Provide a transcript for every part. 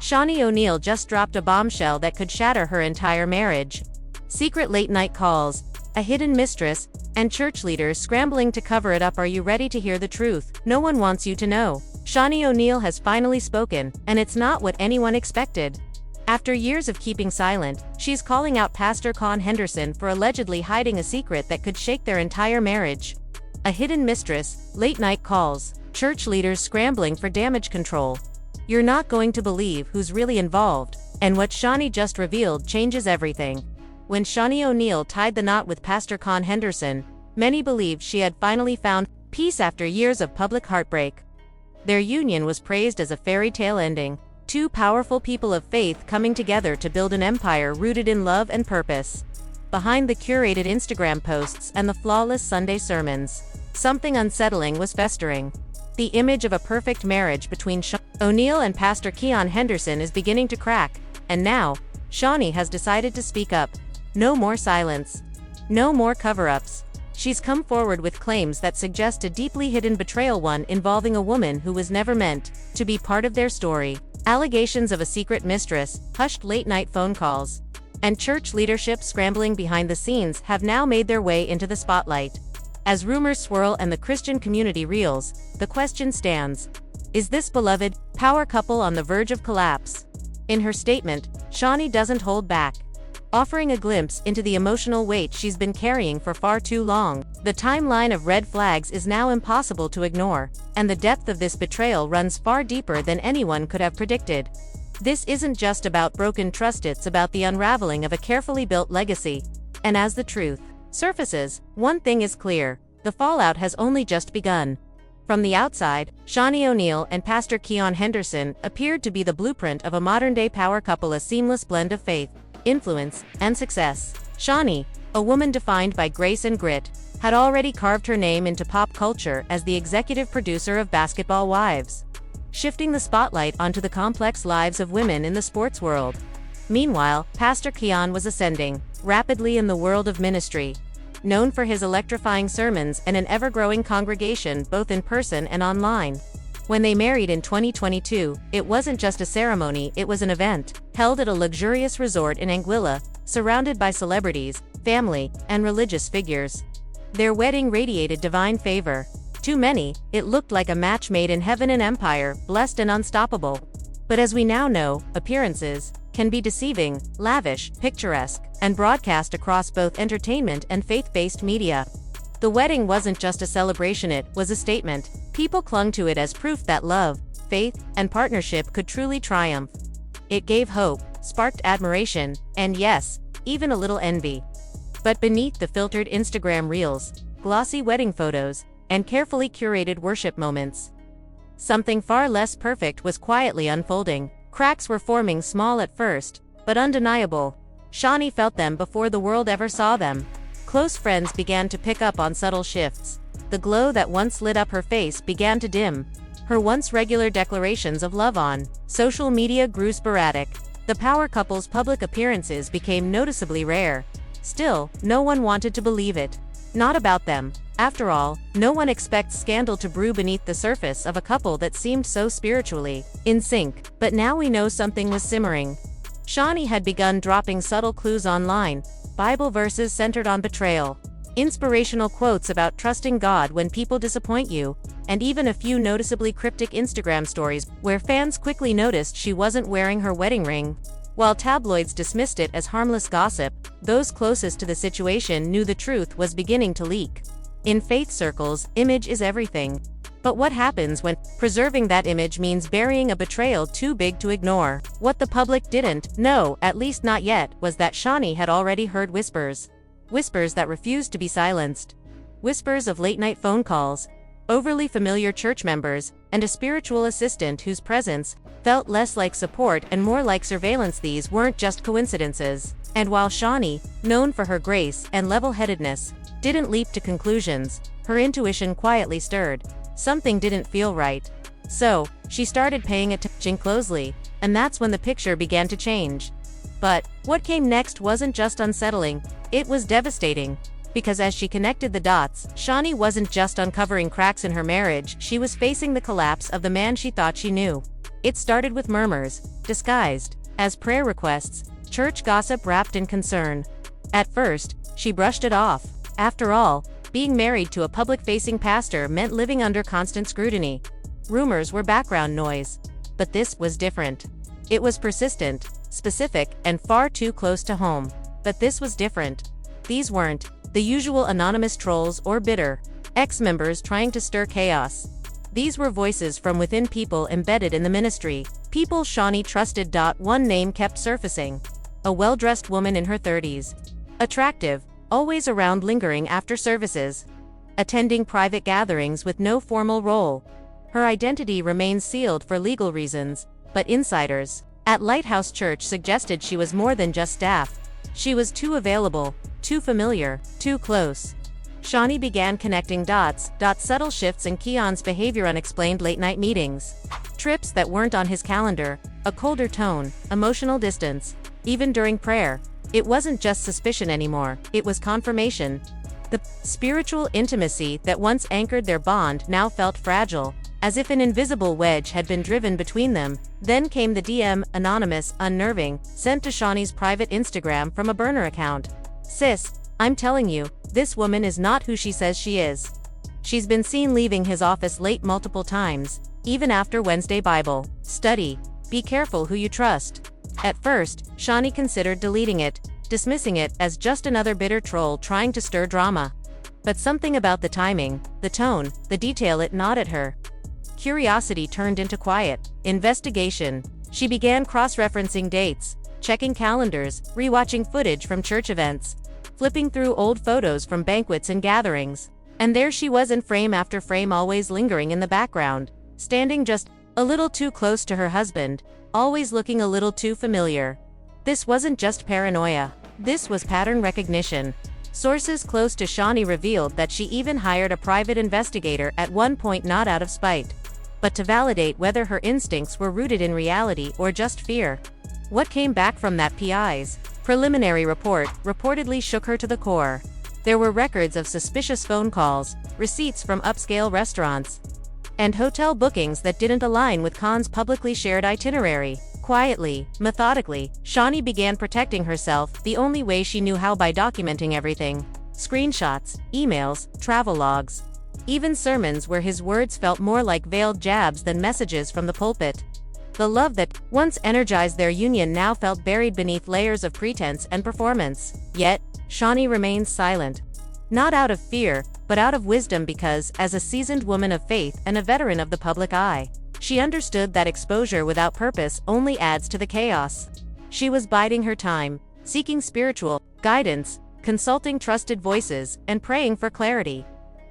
Shaunie O'Neal just dropped a bombshell that could shatter her entire marriage. Secret late-night calls, a hidden mistress, and church leaders scrambling to cover it up. Are you ready to hear the truth? No one wants you to know. Shaunie O'Neal has finally spoken, and it's not what anyone expected. After years of keeping silent, she's calling out Pastor Con Henderson for allegedly hiding a secret that could shake their entire marriage. A hidden mistress, late-night calls, church leaders scrambling for damage control. You're not going to believe who's really involved, and what Shaunie just revealed changes everything. When Shaunie O'Neal tied the knot with Pastor Con Henderson, many believed she had finally found peace after years of public heartbreak. Their union was praised as a fairy tale ending, two powerful people of faith coming together to build an empire rooted in love and purpose. Behind the curated Instagram posts and the flawless Sunday sermons, something unsettling was festering. The image of a perfect marriage between Shaunie O'Neal and Pastor Con Henderson is beginning to crack, and now, Shaunie has decided to speak up. No more silence. No more cover-ups. She's come forward with claims that suggest a deeply hidden betrayal, one involving a woman who was never meant to be part of their story. Allegations of a secret mistress, hushed late-night phone calls, and church leadership scrambling behind the scenes have now made their way into the spotlight. As rumors swirl and the Christian community reels, the question stands: is this beloved power couple on the verge of collapse? In her statement, Shaunie doesn't hold back, offering a glimpse into the emotional weight she's been carrying for far too long. The timeline of red flags is now impossible to ignore, and the depth of this betrayal runs far deeper than anyone could have predicted. This isn't just about broken trust, it's about the unraveling of a carefully built legacy. And as the truth surfaces, one thing is clear: the fallout has only just begun. From the outside, Shaunie O'Neal and Pastor Con Henderson appeared to be the blueprint of a modern-day power couple, a seamless blend of faith, influence, and success. Shaunie, a woman defined by grace and grit, had already carved her name into pop culture as the executive producer of Basketball Wives, shifting the spotlight onto the complex lives of women in the sports world. Meanwhile, Pastor Con was ascending rapidly in the world of ministry, known for his electrifying sermons and an ever-growing congregation both in person and online. When they married in 2022, it wasn't just a ceremony, it was an event, held at a luxurious resort in Anguilla, surrounded by celebrities, family, and religious figures. Their wedding radiated divine favor. To many, it looked like a match made in heaven, an empire, blessed and unstoppable. But as we now know, appearances can be deceiving, lavish, picturesque, and broadcast across both entertainment and faith-based media. The wedding wasn't just a celebration, it was a statement. People clung to it as proof that love, faith, and partnership could truly triumph. It gave hope, sparked admiration, and yes, even a little envy. But beneath the filtered Instagram reels, glossy wedding photos, and carefully curated worship moments, something far less perfect was quietly unfolding. Cracks were forming, small at first, but undeniable. Shaunie felt them before the world ever saw them. Close friends began to pick up on subtle shifts. The glow that once lit up her face began to dim. Her once regular declarations of love on social media grew sporadic. The power couple's public appearances became noticeably rare. Still, no one wanted to believe it. Not about them. After all, no one expects scandal to brew beneath the surface of a couple that seemed so spiritually in sync. But now we know something was simmering. Shaunie had begun dropping subtle clues online, Bible verses centered on betrayal, inspirational quotes about trusting God when people disappoint you, and even a few noticeably cryptic Instagram stories where fans quickly noticed she wasn't wearing her wedding ring. While tabloids dismissed it as harmless gossip, those closest to the situation knew the truth was beginning to leak. In faith circles, image is everything. But what happens when preserving that image means burying a betrayal too big to ignore? What the public didn't know, at least not yet, was that Shaunie had already heard whispers. Whispers that refused to be silenced. Whispers of late-night phone calls, overly familiar church members, and a spiritual assistant whose presence felt less like support and more like surveillance. These weren't just coincidences. And while Shaunie, known for her grace and level-headedness, didn't leap to conclusions, her intuition quietly stirred. Something didn't feel right. So, she started paying attention closely, and that's when the picture began to change. But what came next wasn't just unsettling, it was devastating. Because as she connected the dots, Shaunie wasn't just uncovering cracks in her marriage, she was facing the collapse of the man she thought she knew. It started with murmurs, disguised as prayer requests, church gossip wrapped in concern. At first, she brushed it off. After all, being married to a public-facing pastor meant living under constant scrutiny. Rumors were background noise. But this was different. It was persistent, specific, and far too close to home. But this was different. These weren't the usual anonymous trolls or bitter ex-members trying to stir chaos. These were voices from within, people embedded in the ministry, people Shaunie trusted. One name kept surfacing. A well-dressed woman in her 30s. Attractive, always around, lingering after services. Attending private gatherings with no formal role. Her identity remains sealed for legal reasons, but insiders at Lighthouse Church suggested she was more than just staff. She was too available, too familiar, too close. Shaunie began connecting dots. Subtle shifts in Keon's behavior, unexplained late-night meetings, trips that weren't on his calendar, a colder tone, emotional distance. Even during prayer, it wasn't just suspicion anymore, it was confirmation. The spiritual intimacy that once anchored their bond now felt fragile, as if an invisible wedge had been driven between them. Then came the DM, anonymous, unnerving, sent to Shaunie's private Instagram from a burner account. "Sis, I'm telling you, this woman is not who she says she is. She's been seen leaving his office late multiple times, even after Wednesday Bible study. Be careful who you trust." At first, Shaunie considered deleting it, dismissing it as just another bitter troll trying to stir drama. But something about the timing, the tone, the detail, it gnawed at her. Curiosity turned into quiet investigation. She began cross-referencing dates, checking calendars, rewatching footage from church events, flipping through old photos from banquets and gatherings. And there she was in frame after frame, always lingering in the background, standing just a little too close to her husband, always looking a little too familiar. This wasn't just paranoia. This was pattern recognition. Sources close to Shaunie revealed that she even hired a private investigator at one point, not out of spite, but to validate whether her instincts were rooted in reality or just fear. What came back from that PI's preliminary report reportedly shook her to the core. There were records of suspicious phone calls, receipts from upscale restaurants, and hotel bookings that didn't align with Khan's publicly shared itinerary. Quietly, methodically, Shaunie began protecting herself the only way she knew how, by documenting everything. Screenshots, emails, travel logs. Even sermons where his words felt more like veiled jabs than messages from the pulpit. The love that once energized their union now felt buried beneath layers of pretense and performance. Yet, Shaunie remained silent. Not out of fear, but out of wisdom, because, as a seasoned woman of faith and a veteran of the public eye, she understood that exposure without purpose only adds to the chaos. She was biding her time, seeking spiritual guidance, consulting trusted voices, and praying for clarity.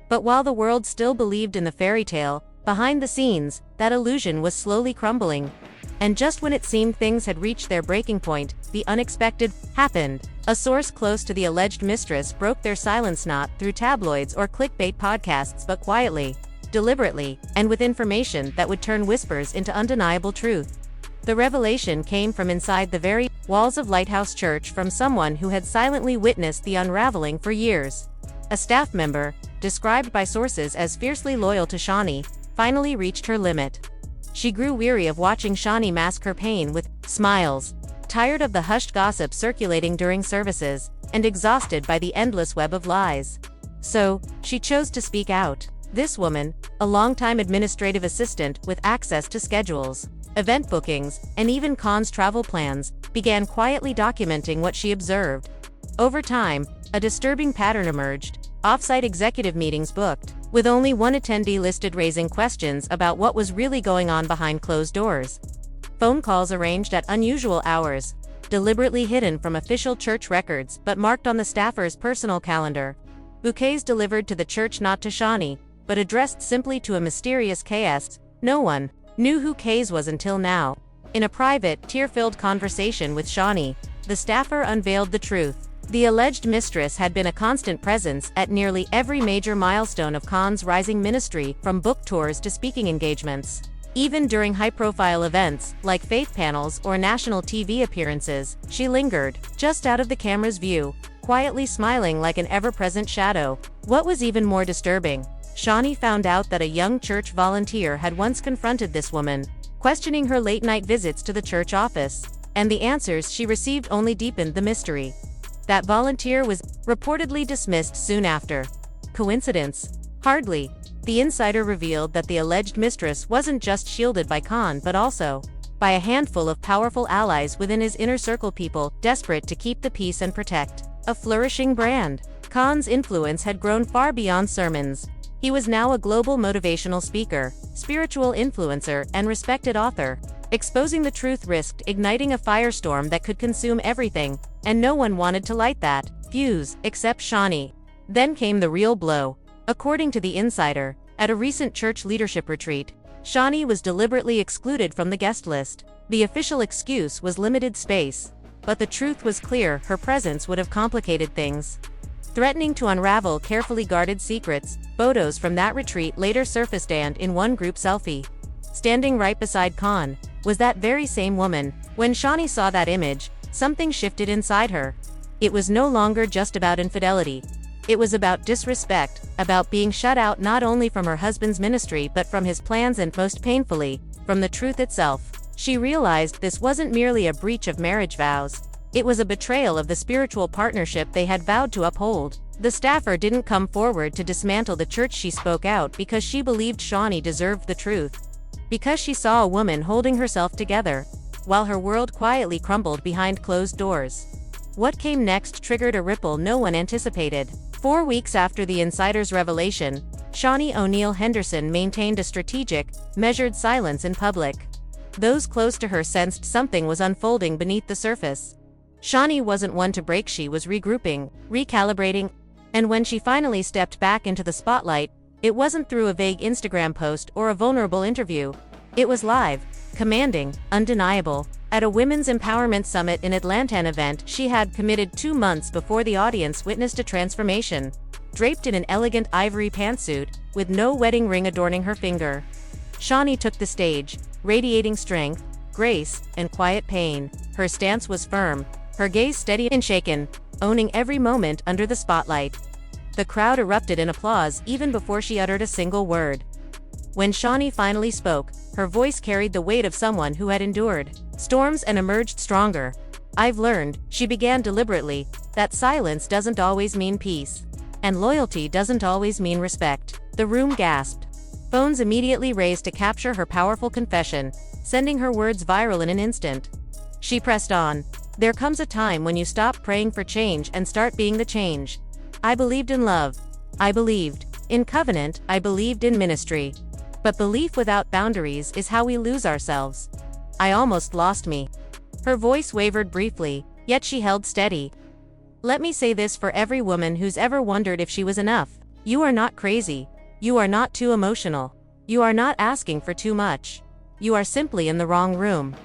But while the world still believed in the fairy tale, behind the scenes, that illusion was slowly crumbling. And just when it seemed things had reached their breaking point, the unexpected happened. A source close to the alleged mistress broke their silence, not through tabloids or clickbait podcasts, but quietly, deliberately, and with information that would turn whispers into undeniable truth. The revelation came from inside the very walls of Lighthouse Church, from someone who had silently witnessed the unraveling for years. A staff member, described by sources as fiercely loyal to Shaunie, finally reached her limit. She grew weary of watching Shaunie mask her pain with smiles, tired of the hushed gossip circulating during services, and exhausted by the endless web of lies. So, she chose to speak out. This woman, a longtime administrative assistant with access to schedules, event bookings, and even Khan's travel plans, began quietly documenting what she observed. Over time, a disturbing pattern emerged: off-site executive meetings booked, with only one attendee listed, raising questions about what was really going on behind closed doors. Phone calls arranged at unusual hours, deliberately hidden from official church records but marked on the staffer's personal calendar. Bouquets delivered to the church, not to Shaunie, but addressed simply to a mysterious KS. No one knew who Kays was until now. In a private, tear-filled conversation with Shaunie, the staffer unveiled the truth. The alleged mistress had been a constant presence at nearly every major milestone of Khan's rising ministry, from book tours to speaking engagements. Even during high-profile events, like faith panels or national TV appearances, she lingered, just out of the camera's view, quietly smiling like an ever-present shadow. What was even more disturbing, Shaunie found out that a young church volunteer had once confronted this woman. questioning her late-night visits to the church office. And the answers she received only deepened the mystery. That volunteer was reportedly dismissed soon after. Coincidence? Hardly. The insider revealed that the alleged mistress wasn't just shielded by Khan but also by a handful of powerful allies within his inner circle, people desperate to keep the peace and protect a flourishing brand. Khan's influence had grown far beyond sermons. He was now a global motivational speaker, spiritual influencer, and respected author. Exposing the truth risked igniting a firestorm that could consume everything, and no one wanted to light that fuse except Shaunie. Then came the real blow. According to the insider, at a recent church leadership retreat, Shaunie was deliberately excluded from the guest list. The official excuse was limited space, but the truth was clear: her presence would have complicated things. Threatening to unravel carefully guarded secrets, photos from that retreat later surfaced, and in one group selfie, standing right beside Khan, was that very same woman. When Shaunie saw that image, something shifted inside her. It was no longer just about infidelity. It was about disrespect, about being shut out not only from her husband's ministry but from his plans and, most painfully, from the truth itself. She realized this wasn't merely a breach of marriage vows. It was a betrayal of the spiritual partnership they had vowed to uphold. The staffer didn't come forward to dismantle the church. She spoke out because she believed Shaunie deserved the truth. Because she saw a woman holding herself together, while her world quietly crumbled behind closed doors. What came next triggered a ripple no one anticipated. 4 weeks after the insider's revelation, Shaunie O'Neal Henderson maintained a strategic, measured silence in public. Those close to her sensed something was unfolding beneath the surface. Shaunie wasn't one to break. She was regrouping, recalibrating, and when she finally stepped back into the spotlight, it wasn't through a vague Instagram post or a vulnerable interview. It was live, commanding, undeniable. At a women's empowerment summit in Atlanta, an event she had committed 2 months before, the audience witnessed a transformation. Draped in an elegant ivory pantsuit, with no wedding ring adorning her finger, Shaunie took the stage, radiating strength, grace, and quiet pain. Her stance was firm, her gaze steady and unshaken, owning every moment under the spotlight. The crowd erupted in applause even before she uttered a single word. When Shaunie finally spoke, her voice carried the weight of someone who had endured storms and emerged stronger. "I've learned," she began deliberately, "that silence doesn't always mean peace. And loyalty doesn't always mean respect." The room gasped. Phones immediately raised to capture her powerful confession, sending her words viral in an instant. She pressed on. "There comes a time when you stop praying for change and start being the change. I believed in love. I believed in covenant. I believed in ministry. But belief without boundaries is how we lose ourselves. I almost lost me." Her voice wavered briefly, yet she held steady. "Let me say this for every woman who's ever wondered if she was enough. You are not crazy. You are not too emotional. You are not asking for too much. You are simply in the wrong room."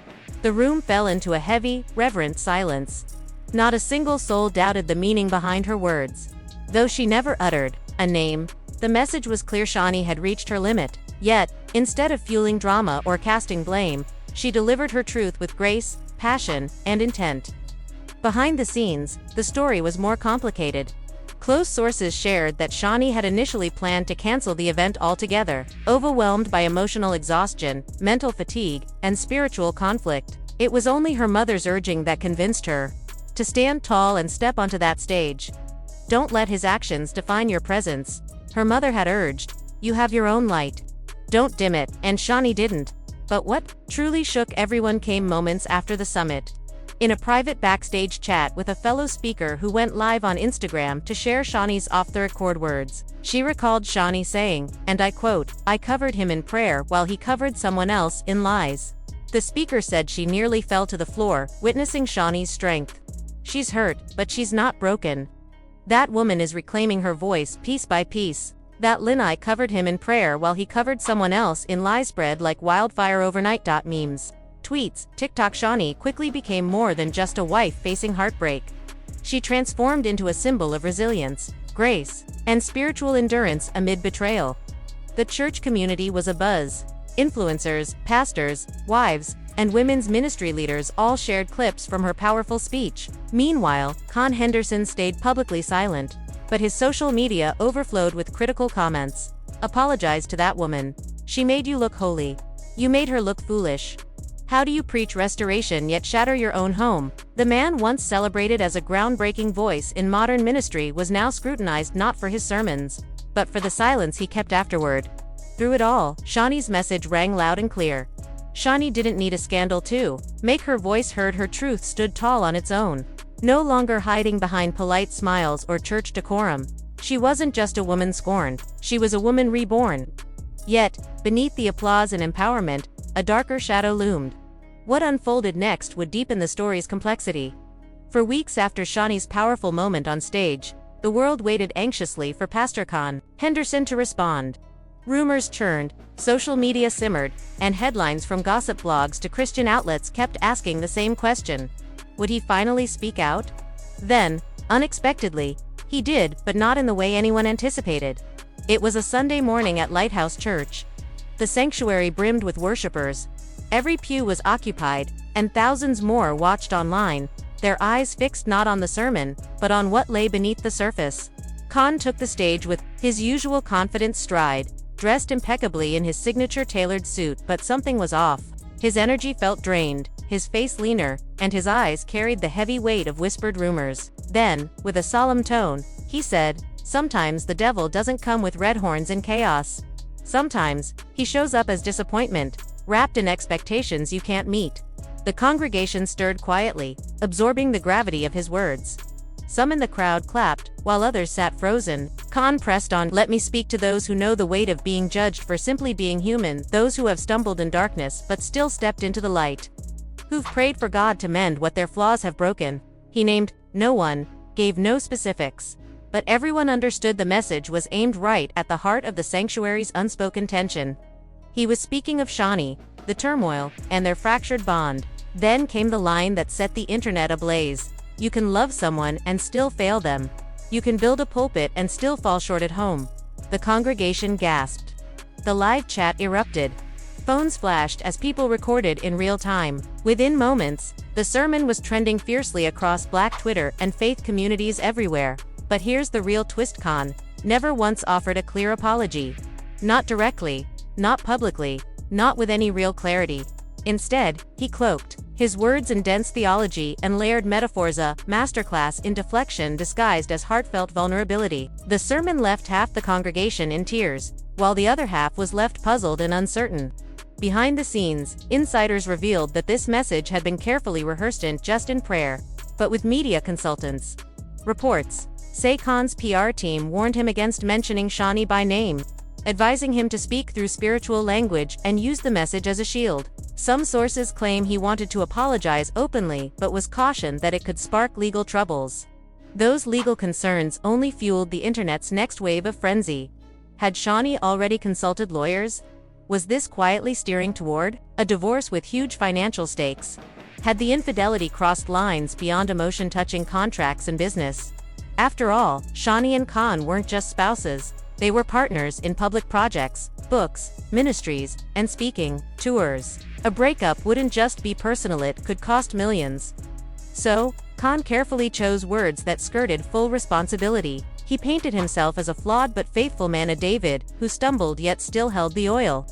The room fell into a heavy, reverent silence. Not a single soul doubted the meaning behind her words. Though she never uttered a name, the message was clear: Shaunie had reached her limit. Yet, instead of fueling drama or casting blame, she delivered her truth with grace, passion, and intent. Behind the scenes, the story was more complicated. Close sources shared that Shaunie had initially planned to cancel the event altogether, overwhelmed by emotional exhaustion, mental fatigue, and spiritual conflict. It was only her mother's urging that convinced her to stand tall and step onto that stage. "Don't let his actions define your presence," her mother had urged. "You have your own light. Don't dim it," and Shaunie didn't. But what truly shook everyone came moments after the summit. In a private backstage chat with a fellow speaker who went live on Instagram to share Shaunie's off-the-record words, she recalled Shaunie saying, and I quote, "I covered him in prayer while he covered someone else in lies." The speaker said she nearly fell to the floor, witnessing Shaunie's strength. "She's hurt, but she's not broken. That woman is reclaiming her voice piece by piece. That I covered him in prayer while he covered someone else in lies spread like wildfire overnight." Memes, tweets, TikTok. Shaunie quickly became more than just a wife facing heartbreak. She transformed into a symbol of resilience, grace, and spiritual endurance amid betrayal. The church community was abuzz. Influencers, pastors, wives, and women's ministry leaders all shared clips from her powerful speech. Meanwhile, Khan Henderson stayed publicly silent, but his social media overflowed with critical comments. "Apologize to that woman. She made you look holy. You made her look foolish. How do you preach restoration yet shatter your own home? The man once celebrated as a groundbreaking voice in modern ministry was now scrutinized not for his sermons, but for the silence he kept afterward. Through it all, Shaunie's message rang loud and clear. Shaunie didn't need a scandal to make her voice heard. Her truth stood tall on its own. No longer hiding behind polite smiles or church decorum. She wasn't just a woman scorned, she was a woman reborn. Yet, beneath the applause and empowerment, a darker shadow loomed. What unfolded next would deepen the story's complexity. For weeks after Shaunie's powerful moment on stage, the world waited anxiously for Pastor Con Henderson to respond. Rumors churned, social media simmered, and headlines from gossip blogs to Christian outlets kept asking the same question. Would he finally speak out? Then, unexpectedly, he did, but not in the way anyone anticipated. It was a Sunday morning at Lighthouse Church. The sanctuary brimmed with worshipers. Every pew was occupied, and thousands more watched online, their eyes fixed not on the sermon, but on what lay beneath the surface. Con took the stage with his usual confident stride, dressed impeccably in his signature tailored suit, but something was off. His energy felt drained, his face leaner, and his eyes carried the heavy weight of whispered rumors. Then, with a solemn tone, he said, "Sometimes the devil doesn't come with red horns and chaos. Sometimes, he shows up as disappointment, wrapped in expectations you can't meet." The congregation stirred quietly, absorbing the gravity of his words. Some in the crowd clapped, while others sat frozen. Con pressed on, "Let me speak to those who know the weight of being judged for simply being human, those who have stumbled in darkness but still stepped into the light. Who've prayed for God to mend what their flaws have broken." He named no one, gave no specifics. But everyone understood the message was aimed right at the heart of the sanctuary's unspoken tension. He was speaking of Shaunie, the turmoil, and their fractured bond. Then came the line that set the internet ablaze. You can love someone and still fail them. You can build a pulpit and still fall short at home. The congregation gasped. The live chat erupted. Phones flashed as people recorded in real time. Within moments, the sermon was trending fiercely across Black Twitter and faith communities everywhere. But here's the real twist: Con never once offered a clear apology. Not directly, not publicly, not with any real clarity. Instead, he cloaked his words in dense theology and layered metaphors, a masterclass in deflection disguised as heartfelt vulnerability. The sermon left half the congregation in tears, while the other half was left puzzled and uncertain. Behind the scenes, insiders revealed that this message had been carefully rehearsed just in prayer, but with media consultants. Reports say Con's PR team warned him against mentioning Shaunie by name, advising him to speak through spiritual language and use the message as a shield. Some sources claim he wanted to apologize openly but was cautioned that it could spark legal troubles. Those legal concerns only fueled the internet's next wave of frenzy. Had Shaunie already consulted lawyers? Was this quietly steering toward a divorce with huge financial stakes? Had the infidelity crossed lines beyond emotion-touching contracts and business? After all, Shaunie and Con weren't just spouses. They were partners in public projects, books, ministries, and speaking tours. A breakup wouldn't just be personal, it could cost millions. So, Con carefully chose words that skirted full responsibility. He painted himself as a flawed but faithful man, a David who stumbled yet still held the oil.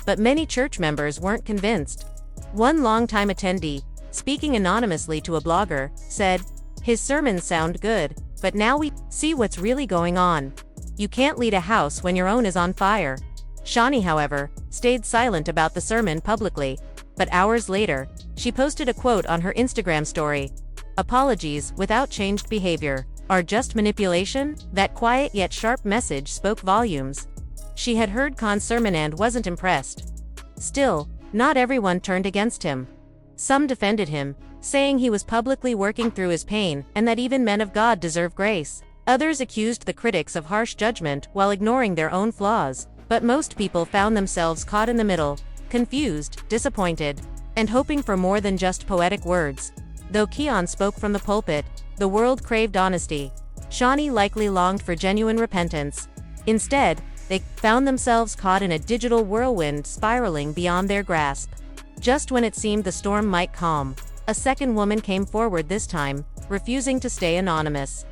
But many church members weren't convinced. One longtime attendee, speaking anonymously to a blogger, said, "His sermons sound good, but now we see what's really going on. You can't lead a house when your own is on fire." Shaunie, however, stayed silent about the sermon publicly. But hours later, she posted a quote on her Instagram story. "Apologies without changed behavior are just manipulation." That quiet yet sharp message spoke volumes. She had heard Con's sermon and wasn't impressed. Still, not everyone turned against him. Some defended him, saying he was publicly working through his pain and that even men of God deserve grace. Others accused the critics of harsh judgment while ignoring their own flaws. But most people found themselves caught in the middle, confused, disappointed, and hoping for more than just poetic words. Though Keon spoke from the pulpit, the world craved honesty. Shaunie likely longed for genuine repentance. Instead, they found themselves caught in a digital whirlwind spiraling beyond their grasp. Just when it seemed the storm might calm, a second woman came forward, this time refusing to stay anonymous.